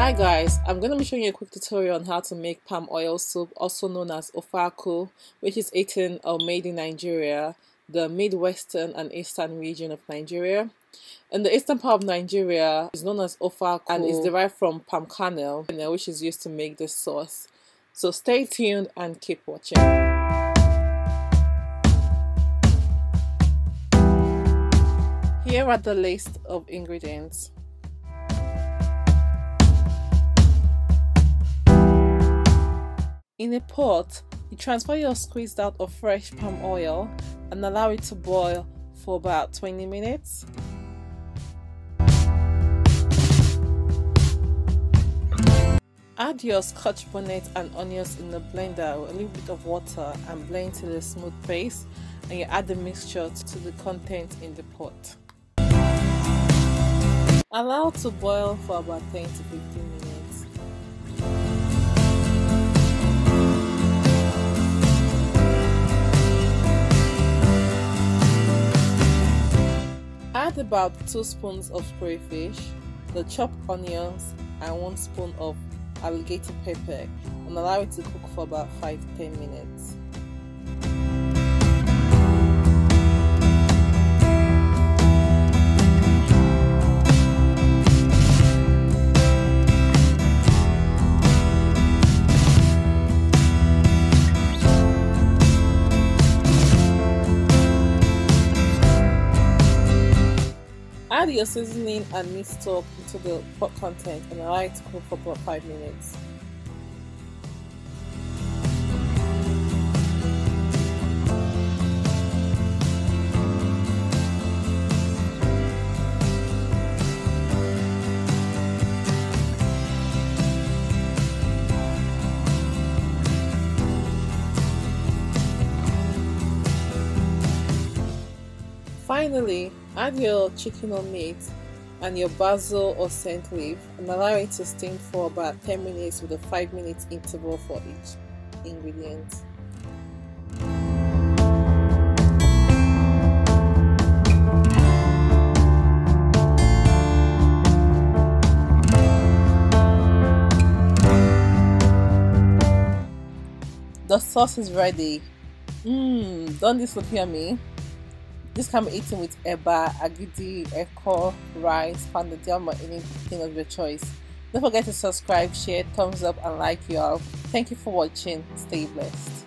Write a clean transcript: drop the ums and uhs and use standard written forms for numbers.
Hi guys, I'm going to be showing you a quick tutorial on how to make palm oil soup, also known as Ofe Akwu, which is eaten or made in Nigeria, the Midwestern and Eastern region of Nigeria. In the eastern part of Nigeria, it's known as Ofe Akwu and is derived from palm kernel, which is used to make this sauce. So stay tuned and keep watching. Here are the list of ingredients. In a pot, you transfer your squeezed out or fresh palm oil and allow it to boil for about 20 minutes. Add your scotch bonnet and onions in the blender with a little bit of water and blend to a smooth paste, and you add the mixture to the content in the pot. Allow to boil for about 10 to 15 minutes. Add about 2 spoons of crayfish, the chopped onions, and 1 spoon of alligator pepper, and allow it to cook for about 5 to 10 minutes. Add your seasoning and meat stock into the pot content and allow it to cook for about 5 minutes. Finally, add your chicken or meat and your basil or scent leaf and allow it to steam for about 10 minutes with a 5-minute interval for each ingredient. The sauce is ready. Don't this look yummy? This can be eaten with eba, agidi, eko, rice, pounded yam, or anything of your choice. Don't forget to subscribe, share, thumbs up, and like you all. Thank you for watching. Stay blessed.